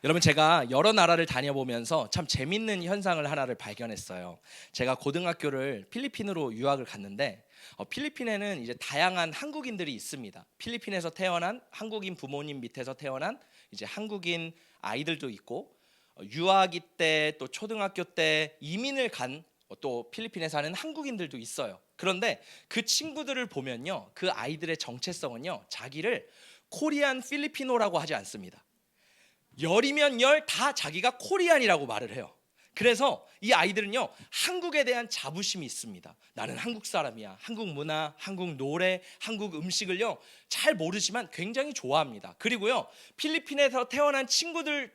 여러분, 제가 여러 나라를 다녀보면서 참 재밌는 현상을 하나를 발견했어요. 제가 고등학교를 필리핀으로 유학을 갔는데 필리핀에는 이제 다양한 한국인들이 있습니다. 필리핀에서 태어난 한국인 부모님 밑에서 태어난 이제 한국인 아이들도 있고, 유아기 때 또 초등학교 때 이민을 간 또 필리핀에 사는 한국인들도 있어요. 그런데 그 친구들을 보면요, 그 아이들의 정체성은요, 자기를 코리안 필리피노라고 하지 않습니다. 열이면 열 다 자기가 코리안이라고 말을 해요. 그래서 이 아이들은요, 한국에 대한 자부심이 있습니다. 나는 한국 사람이야. 한국 문화, 한국 노래, 한국 음식을요 잘 모르지만 굉장히 좋아합니다. 그리고요, 필리핀에서 태어난 친구들,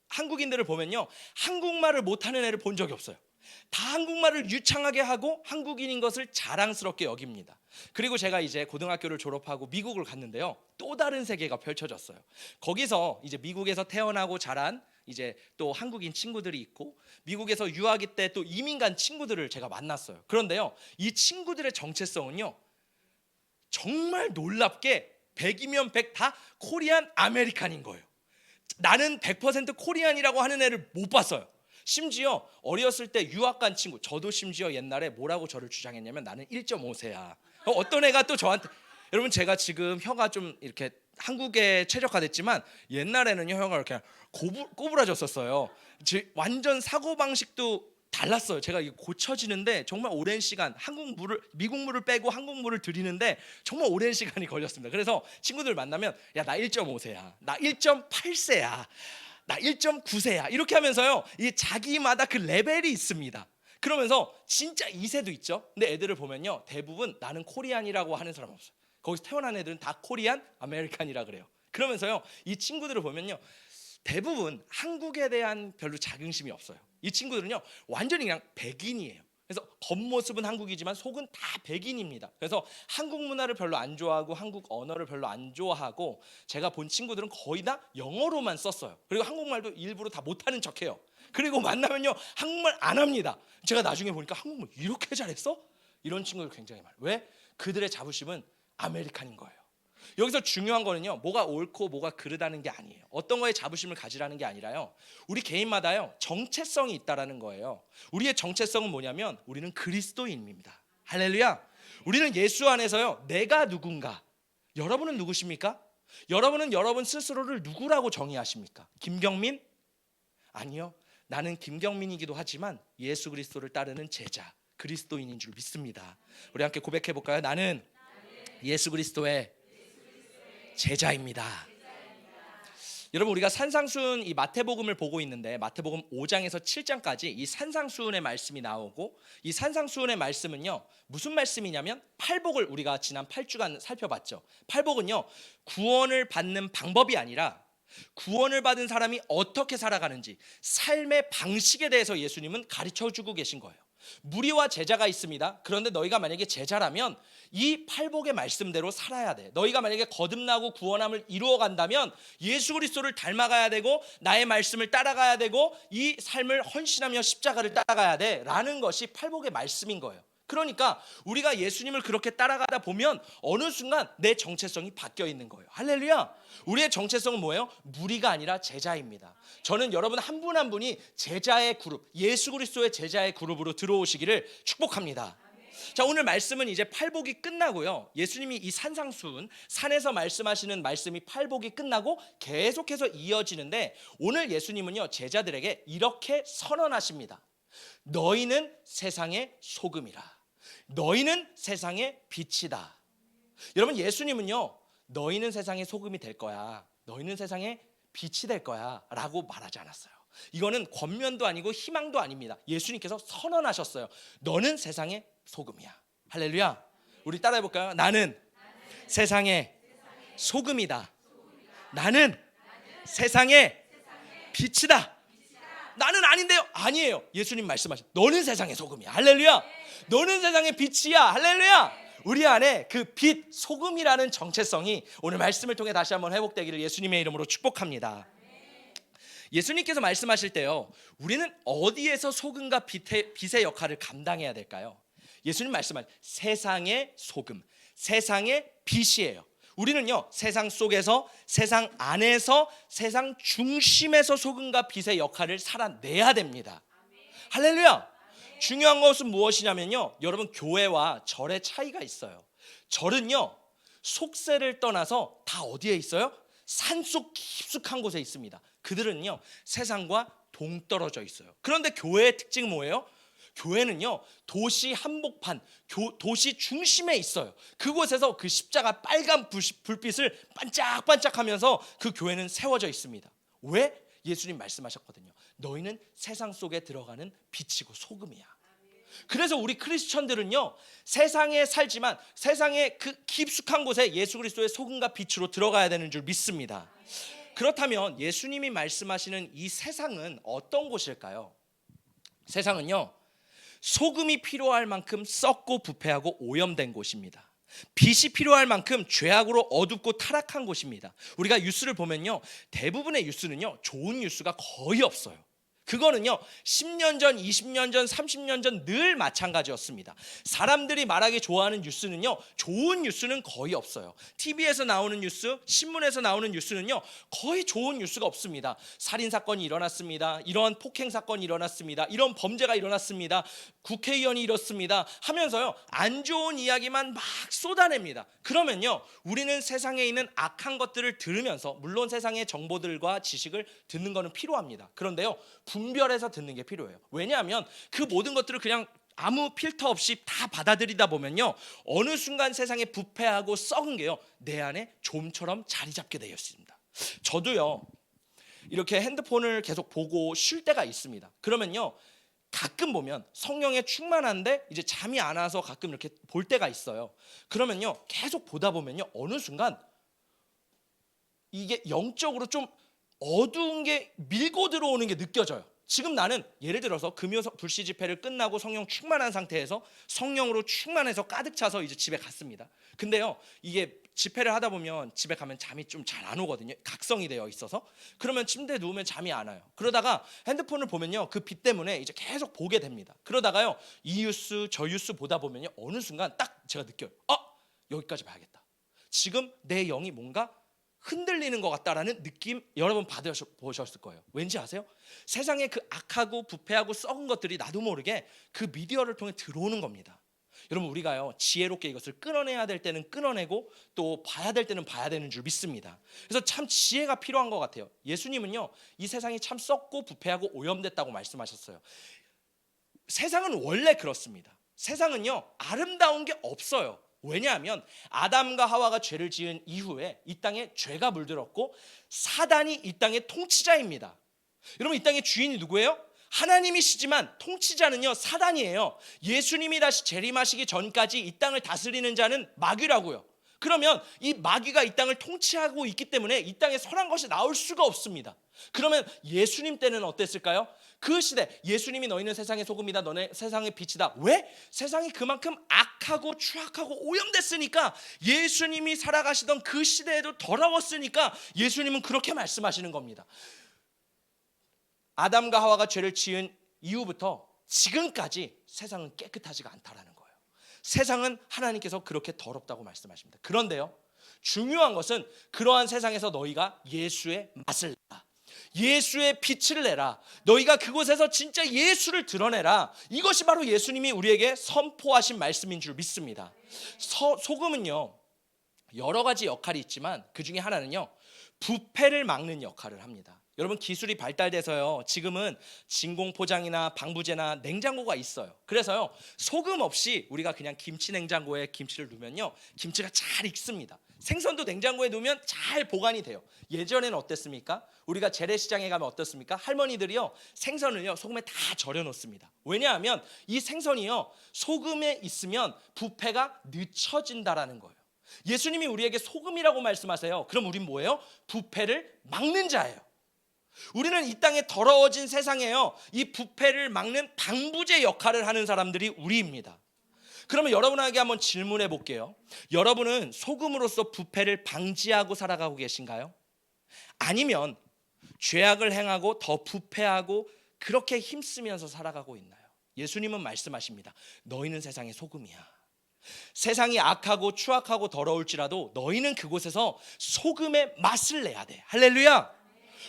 한국인들을 보면요, 한국말을 못하는 애를 본 적이 없어요. 다 한국말을 유창하게 하고 한국인인 것을 자랑스럽게 여깁니다. 그리고 제가 이제 고등학교를 졸업하고 미국을 갔는데요, 또 다른 세계가 펼쳐졌어요. 거기서 이제 미국에서 태어나고 자란 이제 또 한국인 친구들이 있고, 미국에서 유학기 때 또 이민 간 친구들을 제가 만났어요. 그런데요, 이 친구들의 정체성은요, 정말 놀랍게 100이면 100 다 코리안 아메리칸인 거예요. 나는 100% 코리안이라고 하는 애를 못 봤어요. 심지어 어렸을 때 유학 간 친구, 저도 심지어 옛날에 뭐라고 저를 주장했냐면 나는 1.5세야. 어떤 애가 또 저한테, 여러분 제가 지금 혀가 좀 이렇게 한국에 최적화됐지만 옛날에는요, 혀가 이렇게 꼬부라졌었어요. 완전 사고방식도 달랐어요. 제가 이게 고쳐지는데 정말 오랜 시간, 미국 물을 빼고 한국 물을 들이는데 정말 오랜 시간이 걸렸습니다. 그래서 친구들 만나면 야, 나 1.5세야, 나 1.8세야, 나 1.9세야 이렇게 하면서요, 이 자기마다 그 레벨이 있습니다. 그러면서 진짜 2세도 있죠. 근데 애들을 보면요, 대부분 나는 코리안이라고 하는 사람 없어요. 거기서 태어난 애들은 다 코리안 아메리칸이라 그래요. 그러면서요, 이 친구들을 보면요, 대부분 한국에 대한 별로 자긍심이 없어요. 이 친구들은요, 완전히 그냥 백인이에요. 그래서 겉모습은 한국이지만 속은 다 백인입니다. 그래서 한국 문화를 별로 안 좋아하고 한국 언어를 별로 안 좋아하고, 제가 본 친구들은 거의 다 영어로만 썼어요. 그리고 한국말도 일부러 다 못하는 척해요. 그리고 만나면요, 한국말 안 합니다. 제가 나중에 보니까 한국말 이렇게 잘했어? 이런 친구들 굉장히 많아요. 왜? 그들의 자부심은 아메리칸인 거예요. 여기서 중요한 거는요, 뭐가 옳고 뭐가 그르다는 게 아니에요. 어떤 거에 자부심을 가지라는 게 아니라요, 우리 개인마다요 정체성이 있다라는 거예요. 우리의 정체성은 뭐냐면 우리는 그리스도인입니다. 할렐루야. 우리는 예수 안에서요, 내가 누군가. 여러분은 누구십니까? 여러분은 여러분 스스로를 누구라고 정의하십니까? 김경민? 아니요, 나는 김경민이기도 하지만 예수 그리스도를 따르는 제자, 그리스도인인 줄 믿습니다. 우리 함께 고백해 볼까요? 나는 예수 그리스도의 제자입니다. 여러분, 우리가 산상수훈 이 마태복음을 보고 있는데 마태복음 5장에서 7장까지 이 산상수훈의 말씀이 나오고, 이 산상수훈의 말씀은요 무슨 말씀이냐면 팔복을 우리가 지난 8주간 살펴봤죠. 팔복은요 구원을 받는 방법이 아니라 구원을 받은 사람이 어떻게 살아가는지 삶의 방식에 대해서 예수님은 가르쳐주고 계신 거예요. 무리와 제자가 있습니다. 그런데 너희가 만약에 제자라면 이 팔복의 말씀대로 살아야 돼. 너희가 만약에 거듭나고 구원함을 이루어간다면 예수 그리스도를 닮아가야 되고 나의 말씀을 따라가야 되고 이 삶을 헌신하며 십자가를 따라가야 돼 라는 것이 팔복의 말씀인 거예요. 그러니까 우리가 예수님을 그렇게 따라가다 보면 어느 순간 내 정체성이 바뀌어 있는 거예요. 할렐루야. 우리의 정체성은 뭐예요? 무리가 아니라 제자입니다. 저는 여러분 한 분 한 분이 제자의 그룹, 예수 그리스도의 제자의 그룹으로 들어오시기를 축복합니다. 자, 오늘 말씀은 이제 팔복이 끝나고요, 예수님이 이 산상수훈, 산에서 말씀하시는 말씀이 팔복이 끝나고 계속해서 이어지는데, 오늘 예수님은요 제자들에게 이렇게 선언하십니다. 너희는 세상의 소금이라. 너희는 세상의 빛이다. 여러분, 예수님은요 너희는 세상의 소금이 될 거야, 너희는 세상의 빛이 될 거야 라고 말하지 않았어요. 이거는 권면도 아니고 희망도 아닙니다. 예수님께서 선언하셨어요. 너는 세상의 소금이야. 할렐루야. 우리 따라해 볼까요? 나는 세상의 소금이다. 나는 세상의 빛이다. 나는 아닌데요? 아니에요. 예수님 말씀하신 너는 세상의 소금이야. 할렐루야. 너는 세상의 빛이야. 할렐루야. 우리 안에 그 빛, 소금이라는 정체성이 오늘 말씀을 통해 다시 한번 회복되기를 예수님의 이름으로 축복합니다. 예수님께서 말씀하실 때요, 우리는 어디에서 소금과 빛의 역할을 감당해야 될까요? 예수님 말씀하신 세상의 소금, 세상의 빛이에요. 우리는요, 세상 속에서, 세상 안에서, 세상 중심에서 소금과 빛의 역할을 살아내야 됩니다. 할렐루야. 중요한 것은 무엇이냐면요, 여러분, 교회와 절의 차이가 있어요. 절은요, 속세를 떠나서 다 어디에 있어요? 산속 깊숙한 곳에 있습니다. 그들은요, 세상과 동떨어져 있어요. 그런데 교회의 특징은 뭐예요? 교회는요, 도시 한복판, 도시 중심에 있어요. 그곳에서 그 십자가 빨간 불빛을 반짝반짝하면서 그 교회는 세워져 있습니다. 왜? 예수님 말씀하셨거든요. 너희는 세상 속에 들어가는 빛이고 소금이야. 그래서 우리 크리스천들은요, 세상에 살지만 세상의 그 깊숙한 곳에 예수 그리스도의 소금과 빛으로 들어가야 되는 줄 믿습니다. 그렇다면 예수님이 말씀하시는 이 세상은 어떤 곳일까요? 세상은요, 소금이 필요할 만큼 썩고 부패하고 오염된 곳입니다. 빛이 필요할 만큼 죄악으로 어둡고 타락한 곳입니다. 우리가 뉴스를 보면요, 대부분의 뉴스는요, 좋은 뉴스가 거의 없어요. 그거는요, 10년 전, 20년 전, 30년 전 늘 마찬가지였습니다. 사람들이 말하기 좋아하는 뉴스는요, 좋은 뉴스는 거의 없어요. TV에서 나오는 뉴스, 신문에서 나오는 뉴스는요, 거의 좋은 뉴스가 없습니다. 살인사건이 일어났습니다. 이런 폭행사건이 일어났습니다. 이런 범죄가 일어났습니다. 국회의원이 이렇습니다 하면서요, 안 좋은 이야기만 막 쏟아냅니다. 그러면요, 우리는 세상에 있는 악한 것들을 들으면서, 물론 세상의 정보들과 지식을 듣는 것은 필요합니다. 그런데요, 분별해서 듣는 게 필요해요. 왜냐하면 그 모든 것들을 그냥 아무 필터 없이 다 받아들이다 보면요, 어느 순간 세상에 부패하고 썩은 게요, 내 안에 좀처럼 자리 잡게 되어 있습니다. 저도요, 이렇게 핸드폰을 계속 보고 쉴 때가 있습니다. 그러면요, 가끔 보면 성령에 충만한데 이제 잠이 안 와서 가끔 이렇게 볼 때가 있어요. 그러면요, 계속 보다 보면요, 어느 순간 이게 영적으로 좀 어두운 게 밀고 들어오는 게 느껴져요. 지금 나는 예를 들어서 금요 불시 집회를 끝나고 성령 충만한 상태에서 성령으로 충만해서 가득 차서 이제 집에 갔습니다. 근데요, 이게 집회를 하다 보면 집에 가면 잠이 좀 잘 안 오거든요. 각성이 되어 있어서. 그러면 침대에 누우면 잠이 안 와요. 그러다가 핸드폰을 보면요, 그 빛 때문에 이제 계속 보게 됩니다. 그러다가요, 이 뉴스 저 뉴스 보다 보면요, 어느 순간 딱 제가 느껴요. 여기까지 봐야겠다. 지금 내 영이 뭔가 흔들리는 것 같다라는 느낌, 여러분 받아보셨을 거예요. 왠지 아세요? 세상에 그 악하고 부패하고 썩은 것들이 나도 모르게 그 미디어를 통해 들어오는 겁니다. 여러분, 우리가요, 지혜롭게 이것을 끊어내야 될 때는 끊어내고 또 봐야 될 때는 봐야 되는 줄 믿습니다. 그래서 참 지혜가 필요한 것 같아요. 예수님은요, 이 세상이 참 썩고 부패하고 오염됐다고 말씀하셨어요. 세상은 원래 그렇습니다. 세상은요, 아름다운 게 없어요. 왜냐하면 아담과 하와가 죄를 지은 이후에 이 땅에 죄가 물들었고 사단이 이 땅의 통치자입니다. 여러분, 이 땅의 주인이 누구예요? 하나님이시지만 통치자는요, 사단이에요. 예수님이 다시 재림하시기 전까지 이 땅을 다스리는 자는 마귀라고요. 그러면 이 마귀가 이 땅을 통치하고 있기 때문에 이 땅에 선한 것이 나올 수가 없습니다. 그러면 예수님 때는 어땠을까요? 그 시대, 예수님이 너희는 세상의 소금이다, 너네 세상의 빛이다. 왜? 세상이 그만큼 악하고 추악하고 오염됐으니까, 예수님이 살아가시던 그 시대에도 더러웠으니까 예수님은 그렇게 말씀하시는 겁니다. 아담과 하와가 죄를 지은 이후부터 지금까지 세상은 깨끗하지가 않다라는 거예요. 세상은 하나님께서 그렇게 더럽다고 말씀하십니다. 그런데요, 중요한 것은 그러한 세상에서 너희가 예수의 맛을 내라, 예수의 빛을 내라, 너희가 그곳에서 진짜 예수를 드러내라. 이것이 바로 예수님이 우리에게 선포하신 말씀인 줄 믿습니다. 소금은요, 여러 가지 역할이 있지만 그 중에 하나는요, 부패를 막는 역할을 합니다. 여러분, 기술이 발달돼서요, 지금은 진공 포장이나 방부제나 냉장고가 있어요. 그래서요, 소금 없이 우리가 그냥 김치 냉장고에 김치를 넣으면요, 김치가 잘 익습니다. 생선도 냉장고에 넣으면 잘 보관이 돼요. 예전에는 어땠습니까? 우리가 재래시장에 가면 어떻습니까? 할머니들이요, 생선을요, 소금에 다 절여 놓습니다. 왜냐하면 이 생선이요, 소금에 있으면 부패가 늦춰진다라는 거예요. 예수님이 우리에게 소금이라고 말씀하세요. 그럼 우린 뭐예요? 부패를 막는 자예요. 우리는 이 땅에 더러워진 세상에요, 이 부패를 막는 방부제 역할을 하는 사람들이 우리입니다. 그러면 여러분에게 한번 질문해 볼게요. 여러분은 소금으로서 부패를 방지하고 살아가고 계신가요? 아니면 죄악을 행하고 더 부패하고 그렇게 힘쓰면서 살아가고 있나요? 예수님은 말씀하십니다. 너희는 세상의 소금이야. 세상이 악하고 추악하고 더러울지라도 너희는 그곳에서 소금의 맛을 내야 돼. 할렐루야.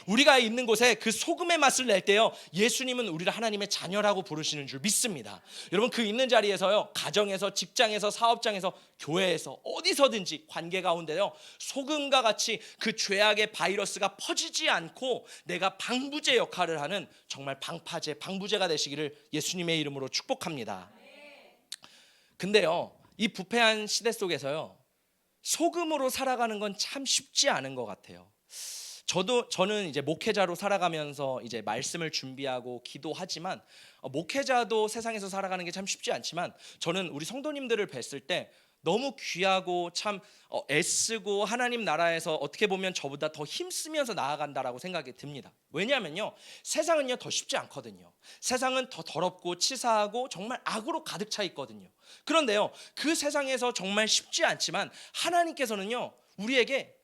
우리가 있는 곳에 그 소금의 맛을 낼 때요, 예수님은 우리를 하나님의 자녀라고 부르시는 줄 믿습니다. 여러분, 그 있는 자리에서요, 가정에서, 직장에서, 사업장에서, 교회에서, 어디서든지 관계 가운데요, 소금과 같이 그 죄악의 바이러스가 퍼지지 않고 내가 방부제 역할을 하는 정말 방파제, 방부제가 되시기를 예수님의 이름으로 축복합니다. 근데요, 이 부패한 시대 속에서요, 소금으로 살아가는 건 참 쉽지 않은 것 같아요. 저는 이제 목회자로 살아가면서 이제 말씀을 준비하고 기도하지만, 목회자도 세상에서 살아가는 게 참 쉽지 않지만, 저는 우리 성도님들을 뵀을 때 너무 귀하고 참 애쓰고 하나님 나라에서 어떻게 보면 저보다 더 힘쓰면서 나아간다라고 생각이 듭니다. 왜냐하면요, 세상은요 더 쉽지 않거든요. 세상은 더 더럽고 치사하고 정말 악으로 가득 차 있거든요. 그런데요, 그 세상에서 정말 쉽지 않지만 하나님께서는요 우리에게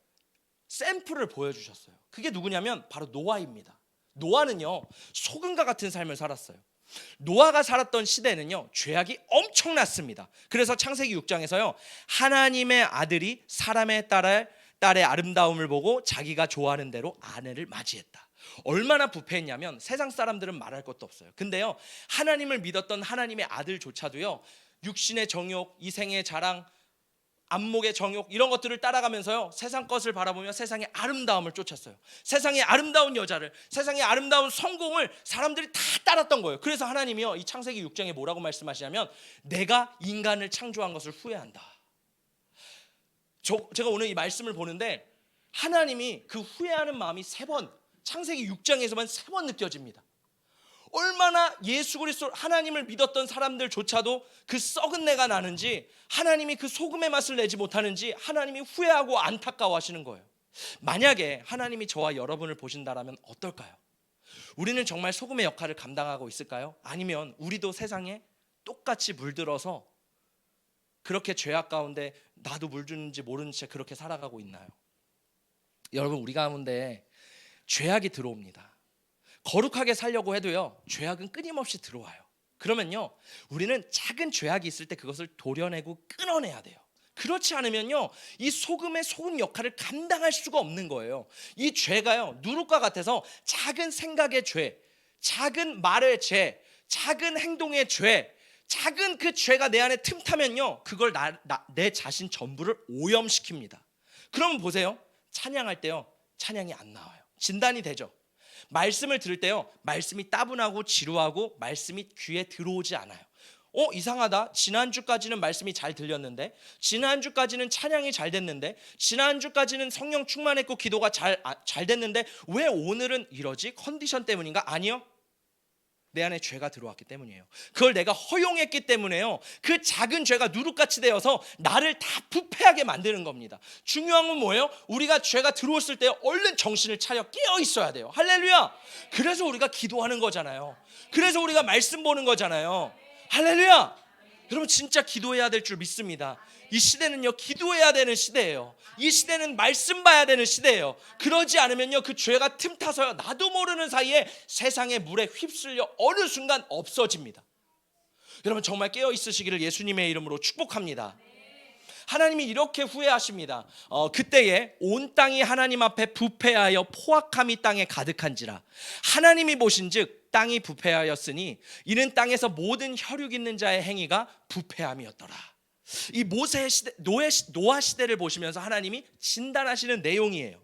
샘플을 보여주셨어요. 그게 누구냐면 바로 노아입니다. 노아는요 소금과 같은 삶을 살았어요. 노아가 살았던 시대는요 죄악이 엄청났습니다. 그래서 창세기 6장에서요 하나님의 아들이 사람의 딸의 아름다움을 보고 자기가 좋아하는 대로 아내를 맞이했다. 얼마나 부패했냐면 세상 사람들은 말할 것도 없어요. 근데요 하나님을 믿었던 하나님의 아들조차도요 육신의 정욕, 이생의 자랑, 안목의 정욕 이런 것들을 따라가면서요 세상 것을 바라보며 세상의 아름다움을 쫓았어요. 세상의 아름다운 여자를, 세상의 아름다운 성공을 사람들이 다 따랐던 거예요. 그래서 하나님이요 이 창세기 6장에 뭐라고 말씀하시냐면 내가 인간을 창조한 것을 후회한다. 제가 오늘 이 말씀을 보는데 하나님이 그 후회하는 마음이 3번, 창세기 6장에서만 3번 느껴집니다. 얼마나 예수 그리스도 하나님을 믿었던 사람들조차도 그 썩은 내가 나는지, 하나님이 그 소금의 맛을 내지 못하는지 하나님이 후회하고 안타까워하시는 거예요. 만약에 하나님이 저와 여러분을 보신다라면 어떨까요? 우리는 정말 소금의 역할을 감당하고 있을까요? 아니면 우리도 세상에 똑같이 물들어서 그렇게 죄악 가운데 나도 물주는지 모르는 채 그렇게 살아가고 있나요? 여러분, 우리 가운데 죄악이 들어옵니다. 거룩하게 살려고 해도요 죄악은 끊임없이 들어와요. 그러면요 우리는 작은 죄악이 있을 때 그것을 도려내고 끊어내야 돼요. 그렇지 않으면요 이 소금의 소금 역할을 감당할 수가 없는 거예요. 이 죄가요 누룩과 같아서 작은 생각의 죄, 작은 말의 죄, 작은 행동의 죄, 작은 그 죄가 내 안에 틈타면요 그걸 내 자신 전부를 오염시킵니다. 그러면 보세요, 찬양할 때요 찬양이 안 나와요. 진단이 되죠. 말씀을 들을 때요 말씀이 따분하고 지루하고 말씀이 귀에 들어오지 않아요. 이상하다. 지난주까지는 말씀이 잘 들렸는데, 지난주까지는 찬양이 잘 됐는데, 지난주까지는 성령 충만했고 기도가 잘 됐는데 왜 오늘은 이러지? 컨디션 때문인가? 아니요, 내 안에 죄가 들어왔기 때문이에요. 그걸 내가 허용했기 때문에요 그 작은 죄가 누룩같이 되어서 나를 다 부패하게 만드는 겁니다. 중요한 건 뭐예요? 우리가 죄가 들어왔을 때 얼른 정신을 차려 깨어 있어야 돼요. 할렐루야. 그래서 우리가 기도하는 거잖아요. 그래서 우리가 말씀 보는 거잖아요. 할렐루야. 여러분, 진짜 기도해야 될 줄 믿습니다. 이 시대는요 기도해야 되는 시대예요. 이 시대는 말씀 봐야 되는 시대예요. 그러지 않으면요 그 죄가 틈타서요 나도 모르는 사이에 세상의 물에 휩쓸려 어느 순간 없어집니다. 여러분, 정말 깨어 있으시기를 예수님의 이름으로 축복합니다. 하나님이 이렇게 후회하십니다. 그때에 온 땅이 하나님 앞에 부패하여 포악함이 땅에 가득한지라. 하나님이 보신즉 땅이 부패하였으니 이는 땅에서 모든 혈육 있는 자의 행위가 부패함이었더라. 이 모세의 시대, 노아 시대를 보시면서 하나님이 진단하시는 내용이에요.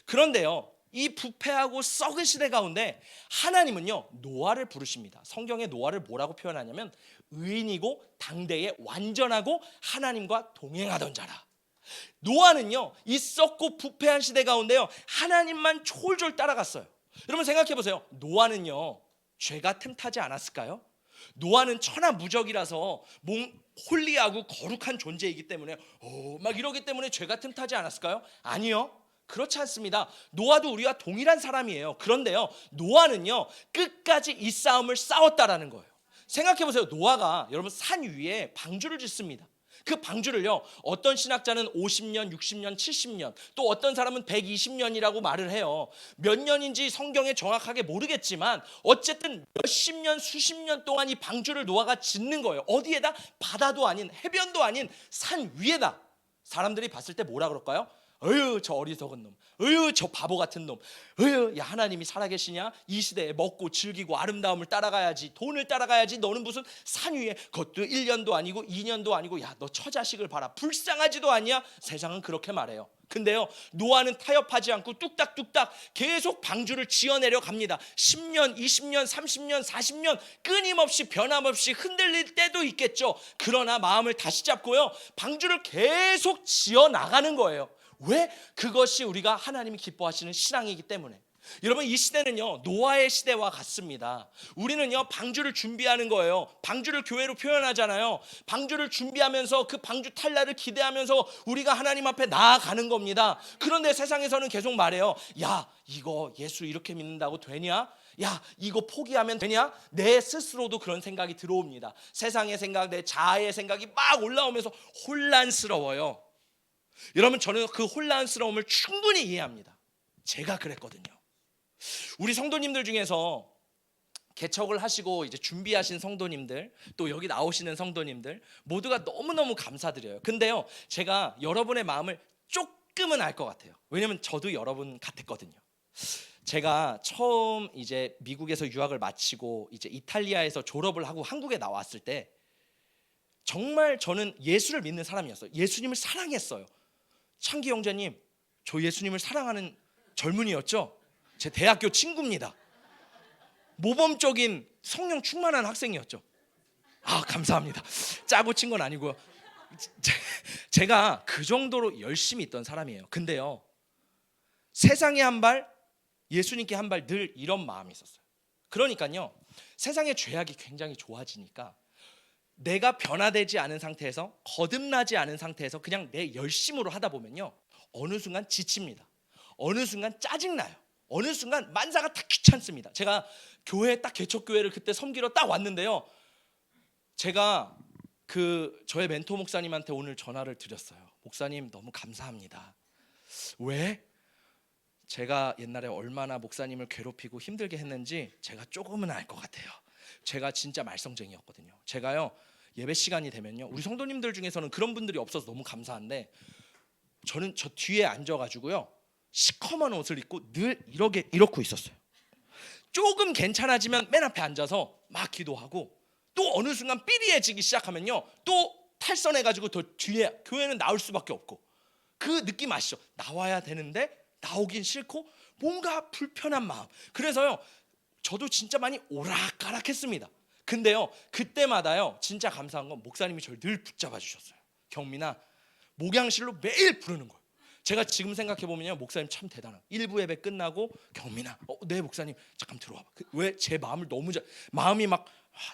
그런데요 이 부패하고 썩은 시대 가운데 하나님은요 노아를 부르십니다. 성경에 노아를 뭐라고 표현하냐면 의인이고 당대에 완전하고 하나님과 동행하던 자라. 노아는요 이 썩고 부패한 시대 가운데요 하나님만 졸졸 따라갔어요. 여러분, 생각해 보세요. 노아는요 죄가 틈타지 않았을까요? 노아는 천하무적이라서 홀리하고 거룩한 존재이기 때문에 막 이러기 때문에 죄가 틈타지 않았을까요? 아니요, 그렇지 않습니다. 노아도 우리와 동일한 사람이에요. 그런데요 노아는요 끝까지 이 싸움을 싸웠다라는 거예요. 생각해 보세요. 노아가 여러분 산 위에 방주를 짓습니다. 그 방주를요, 어떤 신학자는 50년, 60년, 70년, 또 어떤 사람은 120년이라고 말을 해요. 몇 년인지 성경에 정확하게 모르겠지만 어쨌든 몇십 년, 수십 년 동안 이 방주를 노아가 짓는 거예요. 어디에다? 바다도 아닌, 해변도 아닌 산 위에다. 사람들이 봤을 때 뭐라 그럴까요? 어휴, 저 어리석은 놈, 어휴, 저 바보 같은 놈, 어휴, 야, 하나님이 살아계시냐? 이 시대에 먹고 즐기고 아름다움을 따라가야지, 돈을 따라가야지, 너는 무슨 산 위에, 그것도 1년도 아니고 2년도 아니고, 야, 너 처자식을 봐라, 불쌍하지도 않냐? 세상은 그렇게 말해요. 근데요, 노아는 타협하지 않고 뚝딱뚝딱 계속 방주를 지어내려 갑니다. 10년, 20년, 30년, 40년 끊임없이 변함없이 흔들릴 때도 있겠죠. 그러나 마음을 다시 잡고요, 방주를 계속 지어나가는 거예요. 왜? 그것이 우리가 하나님이 기뻐하시는 신앙이기 때문에. 여러분, 이 시대는요, 노아의 시대와 같습니다. 우리는요, 방주를 준비하는 거예요. 방주를 교회로 표현하잖아요. 방주를 준비하면서 그 방주 탈 날을 기대하면서 우리가 하나님 앞에 나아가는 겁니다. 그런데 세상에서는 계속 말해요. 야, 이거 예수 이렇게 믿는다고 되냐? 야, 이거 포기하면 되냐? 내 스스로도 그런 생각이 들어옵니다. 세상의 생각, 내 자아의 생각이 막 올라오면서 혼란스러워요. 여러분, 저는 그 혼란스러움을 충분히 이해합니다. 제가 그랬거든요. 우리 성도님들 중에서 개척을 하시고 이제 준비하신 성도님들, 또 여기 나오시는 성도님들 모두가 너무너무 감사드려요. 근데요, 제가 여러분의 마음을 조금은 알 것 같아요. 왜냐면 저도 여러분 같았거든요. 제가 처음 이제 미국에서 유학을 마치고 이제 이탈리아에서 졸업을 하고 한국에 나왔을 때 정말 저는 예수를 믿는 사람이었어요. 예수님을 사랑했어요. 창기 형제님, 저 예수님을 사랑하는 젊은이였죠? 제 대학교 친구입니다. 모범적인 성령 충만한 학생이었죠. 아, 감사합니다. 짜고 친 건 아니고요. 제가 그 정도로 열심히 있던 사람이에요. 근데요, 세상에 한 발, 예수님께 한 발, 늘 이런 마음이 있었어요. 그러니까요, 세상의 죄악이 굉장히 좋아지니까 내가 변화되지 않은 상태에서, 거듭나지 않은 상태에서 그냥 내 열심으로 하다 보면요, 어느 순간 지칩니다. 어느 순간 짜증나요. 어느 순간 만사가 다 귀찮습니다. 제가 교회 딱 개척교회를 그때 섬기러 딱 왔는데요, 제가 저의 멘토 목사님한테 오늘 전화를 드렸어요. 목사님, 너무 감사합니다. 왜? 제가 옛날에 얼마나 목사님을 괴롭히고 힘들게 했는지 제가 조금은 알 것 같아요. 제가 진짜 말썽쟁이였거든요. 제가요, 예배 시간이 되면요, 우리 성도님들 중에서는 그런 분들이 없어서 너무 감사한데, 저는 저 뒤에 앉아가지고요, 시커먼 옷을 입고 늘 이러고 있었어요. 조금 괜찮아지면 맨 앞에 앉아서 막 기도하고, 또 어느 순간 삐리해지기 시작하면요, 또 탈선해가지고 더 뒤에, 교회는 나올 수밖에 없고, 그 느낌 아시죠? 나와야 되는데 나오긴 싫고 뭔가 불편한 마음. 그래서요, 저도 진짜 많이 오락가락했습니다. 근데요, 그때마다요, 진짜 감사한 건 목사님이 저를 늘 붙잡아 주셨어요. 경민아, 목양실로 매일 부르는 거예요. 제가 지금 생각해 보면요, 목사님 참 대단한. 1부 예배 끝나고 경민아, 네 목사님 잠깐 들어와봐. 왜? 제 마음을 너무 마음이 막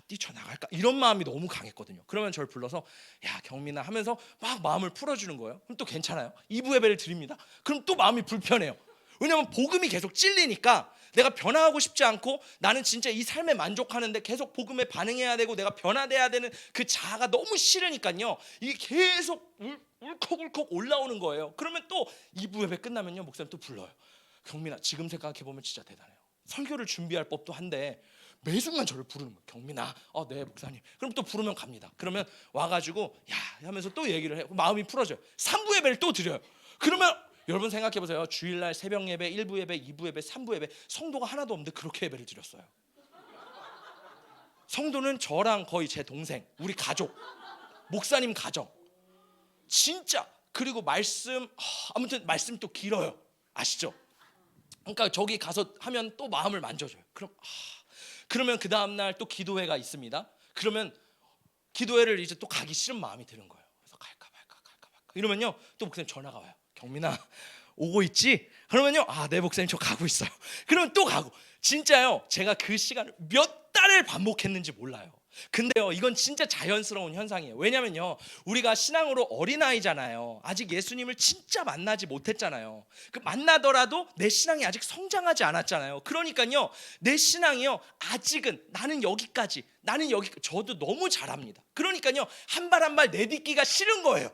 뛰쳐나갈까? 이런 마음이 너무 강했거든요. 그러면 저를 불러서 야, 경민아 하면서 막 마음을 풀어주는 거예요. 그럼 또 괜찮아요. 2부 예배를 드립니다. 그럼 또 마음이 불편해요. 왜냐면 복음이 계속 찔리니까 내가 변화하고 싶지 않고, 나는 진짜 이 삶에 만족하는데 계속 복음에 반응해야 되고 내가 변화돼야 되는 그 자아가 너무 싫으니까요, 이게 계속 울컥울컥 올라오는 거예요. 그러면 또 2부 예배 끝나면요, 목사님 또 불러요. 경민아, 지금 생각해보면 진짜 대단해요. 설교를 준비할 법도 한데 매 순간 저를 부르는 거예요. 경민아, 네 목사님. 그럼 또 부르면 갑니다. 그러면 와가지고 야 하면서 또 얘기를 해요. 마음이 풀어져요. 3부 예배를 또 드려요. 그러면 여러분 생각해보세요. 주일날 새벽 예배, 1부 예배, 2부 예배, 3부 예배, 성도가 하나도 없는데 그렇게 예배를 드렸어요. 성도는 저랑 거의 제 동생, 우리 가족, 목사님 가정. 진짜. 그리고 말씀, 아무튼 말씀 또 길어요. 아시죠? 그러니까 저기 가서 하면 또 마음을 만져줘요. 그러면 그 다음날 또 기도회가 있습니다. 그러면 기도회를 이제 또 가기 싫은 마음이 드는 거예요. 그래서 갈까 말까 이러면요, 또 목사님 전화가 와요. 경민아, 오고 있지? 그러면요, 네 목사님 저 가고 있어요. 그러면 또 가고. 진짜요, 제가 그 시간을 몇 달을 반복했는지 몰라요. 근데요, 이건 진짜 자연스러운 현상이에요. 왜냐면요, 우리가 신앙으로 어린아이잖아요. 아직 예수님을 진짜 만나지 못했잖아요. 그 만나더라도 내 신앙이 아직 성장하지 않았잖아요. 그러니까요, 내 신앙이요, 아직은 나는 여기, 저도 너무 잘합니다. 그러니까요, 한 발 한 발 내딛기가 싫은 거예요.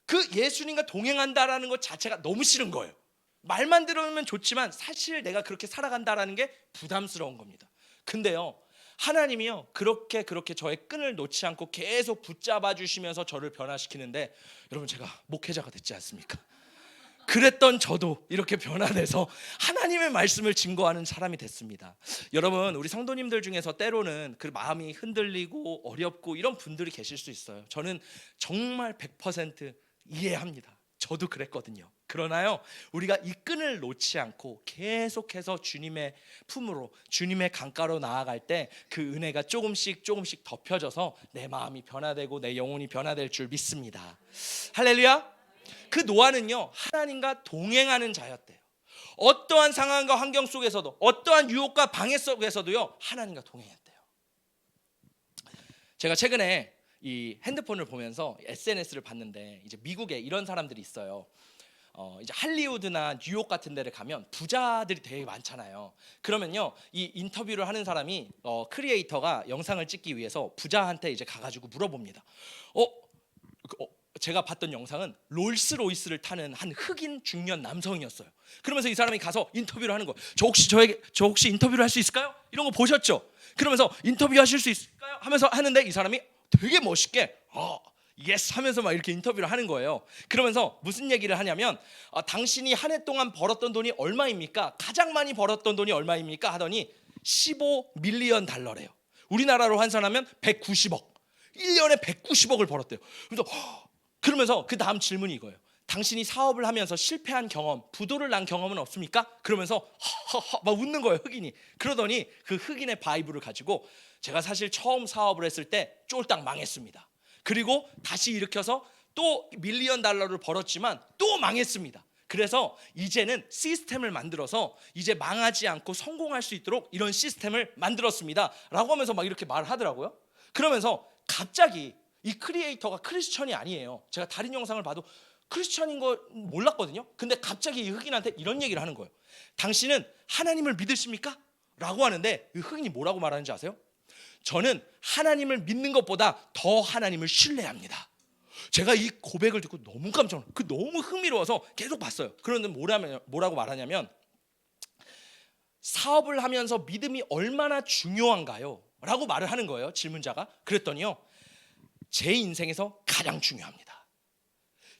그 예수님과 동행한다라는 것 자체가 너무 싫은 거예요. 말만 들으면 좋지만 사실 내가 그렇게 살아간다라는 게 부담스러운 겁니다. 근데요, 하나님이요, 그렇게 저의 끈을 놓지 않고 계속 붙잡아 주시면서 저를 변화시키는데, 여러분, 제가 목회자가 됐지 않습니까? 그랬던 저도 이렇게 변화돼서 하나님의 말씀을 증거하는 사람이 됐습니다. 여러분, 우리 성도님들 중에서 때로는 그 마음이 흔들리고 어렵고 이런 분들이 계실 수 있어요. 저는 정말 100% 이해합니다. 저도 그랬거든요. 그러나요, 우리가 이 끈을 놓지 않고 계속해서 주님의 품으로, 주님의 강가로 나아갈 때 그 은혜가 조금씩 덮여져서 내 마음이 변화되고 내 영혼이 변화될 줄 믿습니다. 할렐루야. 그 노아는요, 하나님과 동행하는 자였대요. 어떠한 상황과 환경 속에서도, 어떠한 유혹과 방해 속에서도요, 하나님과 동행했대요. 제가 최근에 이 핸드폰을 보면서 SNS를 봤는데, 이제 미국에 이런 사람들이 있어요. 이제 할리우드나 뉴욕 같은 데를 가면 부자들이 되게 많잖아요. 그러면요, 이 인터뷰를 하는 사람이 크리에이터가 영상을 찍기 위해서 부자한테 이제 가가지고 물어봅니다. 제가 봤던 영상은 롤스로이스를 타는 한 흑인 중년 남성이었어요. 그러면서 이 사람이 가서 인터뷰를 하는 거예요. 저 혹시 인터뷰를 할 수 있을까요? 이런 거 보셨죠? 그러면서 인터뷰하실 수 있을까요? 하면서 하는데 이 사람이 되게 멋있게 예스 하면서 막 이렇게 인터뷰를 하는 거예요. 그러면서 무슨 얘기를 하냐면, 당신이 한 해 동안 벌었던 돈이 얼마입니까? 가장 많이 벌었던 돈이 얼마입니까? 하더니 15밀리언 달러래요. 우리나라로 환산하면 190억. 1년에 190억을 벌었대요. 그러면서 그 다음 질문이 이거예요. 당신이 사업을 하면서 실패한 경험, 부도를 난 경험은 없습니까? 그러면서 허허허 막 웃는 거예요, 흑인이. 그러더니 그 흑인의 바이브를 가지고, 제가 사실 처음 사업을 했을 때 쫄딱 망했습니다. 그리고 다시 일으켜서 또 밀리언 달러를 벌었지만 또 망했습니다. 그래서 이제는 시스템을 만들어서 이제 망하지 않고 성공할 수 있도록 이런 시스템을 만들었습니다 라고 하면서 막 이렇게 말을 하더라고요. 그러면서 갑자기 이 크리에이터가 크리스천이 아니에요. 제가 다른 영상을 봐도 크리스천인 거 몰랐거든요. 근데 갑자기 이 흑인한테 이런 얘기를 하는 거예요. 당신은 하나님을 믿으십니까? 라고 하는데 이 흑인이 뭐라고 말하는지 아세요? 저는 하나님을 믿는 것보다 더 하나님을 신뢰합니다. 제가 이 고백을 듣고 너무 깜짝 놀랐어요. 너무 흥미로워서 계속 봤어요. 그런데 뭐라고 말하냐면, 사업을 하면서 믿음이 얼마나 중요한가요? 라고 말을 하는 거예요, 질문자가. 그랬더니요, 제 인생에서 가장 중요합니다.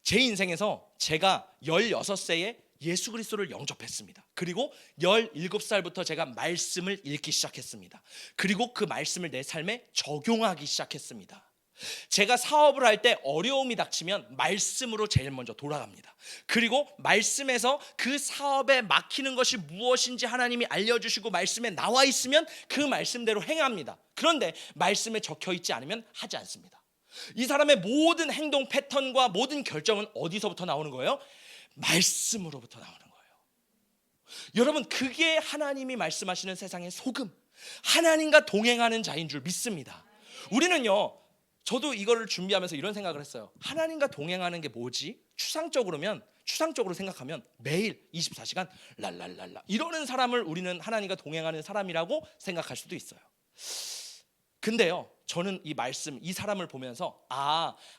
제 인생에서 제가 16세에 예수 그리스도를 영접했습니다. 그리고 17살부터 제가 말씀을 읽기 시작했습니다. 그리고 그 말씀을 내 삶에 적용하기 시작했습니다. 제가 사업을 할 때 어려움이 닥치면 말씀으로 제일 먼저 돌아갑니다. 그리고 말씀에서 그 사업에 막히는 것이 무엇인지 하나님이 알려주시고 말씀에 나와 있으면 그 말씀대로 행합니다. 그런데 말씀에 적혀 있지 않으면 하지 않습니다. 이 사람의 모든 행동 패턴과 모든 결정은 어디서부터 나오는 거예요? 말씀으로부터 나오는 거예요. 여러분, 그게 하나님이 말씀하시는 세상의 소금, 하나님과 동행하는 자인 줄 믿습니다. 우리는요, 저도 이거를 준비하면서 이런 생각을 했어요. 하나님과 동행하는 게 뭐지? 추상적으로 생각하면 매일 24시간 랄랄랄라 이러는 사람을 우리는 하나님과 동행하는 사람이라고 생각할 수도 있어요. 근데요, 저는 이 말씀, 이 사람을 보면서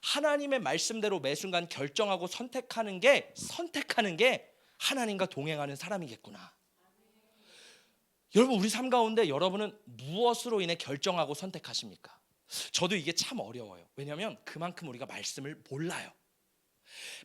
하나님의 말씀대로 매 순간 결정하고 선택하는 게 하나님과 동행하는 사람이겠구나. 여러분, 우리 삶 가운데 여러분은 무엇으로 인해 결정하고 선택하십니까? 저도 이게 참 어려워요. 왜냐하면 그만큼 우리가 말씀을 몰라요.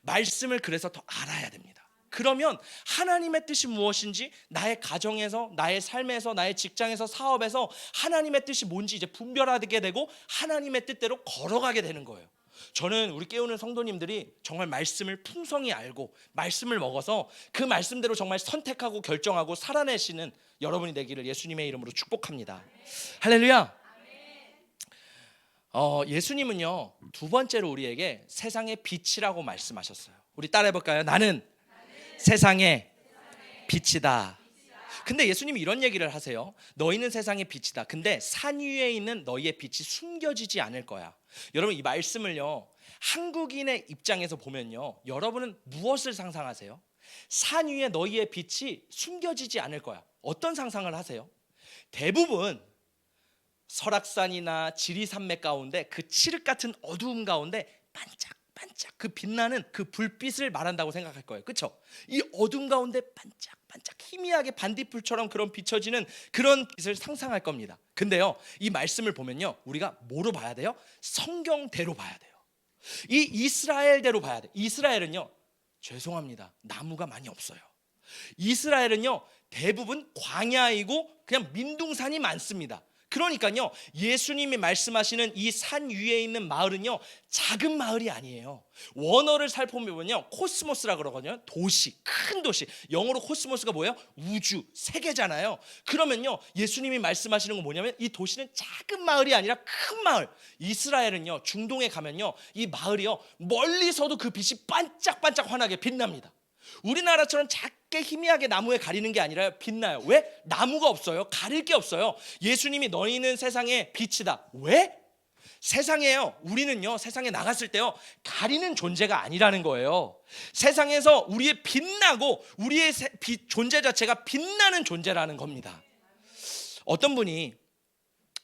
말씀을 그래서 더 알아야 됩니다. 그러면 하나님의 뜻이 무엇인지 나의 가정에서, 나의 삶에서, 나의 직장에서, 사업에서 하나님의 뜻이 뭔지 이제 분별하게 되고 하나님의 뜻대로 걸어가게 되는 거예요. 저는 우리 깨우는 성도님들이 정말 말씀을 풍성히 알고 말씀을 먹어서 그 말씀대로 정말 선택하고 결정하고 살아내시는 여러분이 되기를 예수님의 이름으로 축복합니다. 할렐루야. 예수님은요, 두 번째로 우리에게 세상의 빛이라고 말씀하셨어요. 우리 따라해볼까요? 나는 세상의 빛이다. 근데 예수님이 이런 얘기를 하세요. 너희는 세상의 빛이다. 근데 산 위에 있는 너희의 빛이 숨겨지지 않을 거야. 여러분, 이 말씀을요, 한국인의 입장에서 보면요, 여러분은 무엇을 상상하세요? 산 위에 너희의 빛이 숨겨지지 않을 거야. 어떤 상상을 하세요? 대부분 설악산이나 지리산맥 가운데 그 칠흑 같은 어두움 가운데 반짝반짝 그 빛나는 그 불빛을 말한다고 생각할 거예요. 그렇죠? 이 어둠 가운데 반짝반짝 희미하게 반딧불처럼 그런 비춰지는 그런 빛을 상상할 겁니다. 근데요, 이 말씀을 보면요, 우리가 뭐로 봐야 돼요? 성경대로 봐야 돼요. 이 이스라엘대로 봐야 돼요. 이스라엘은요, 죄송합니다, 나무가 많이 없어요. 이스라엘은요, 대부분 광야이고 그냥 민둥산이 많습니다. 그러니까요, 예수님이 말씀하시는 이 산 위에 있는 마을은요, 작은 마을이 아니에요. 원어를 살펴보면요, 코스모스라 그러거든요. 도시, 큰 도시. 영어로 코스모스가 뭐예요? 우주, 세계잖아요. 그러면요, 예수님이 말씀하시는 건 뭐냐면 이 도시는 작은 마을이 아니라 큰 마을. 이스라엘은요, 중동에 가면요, 이 마을이요, 멀리서도 그 빛이 반짝반짝 환하게 빛납니다. 우리나라처럼 작게 희미하게 나무에 가리는 게 아니라 빛나요. 왜? 나무가 없어요. 가릴 게 없어요. 예수님이 너희는 세상의 빛이다. 왜? 세상에요, 우리는요, 세상에 나갔을 때요, 가리는 존재가 아니라는 거예요. 세상에서 우리의 빛나고 우리의 존재 자체가 빛나는 존재라는 겁니다. 어떤 분이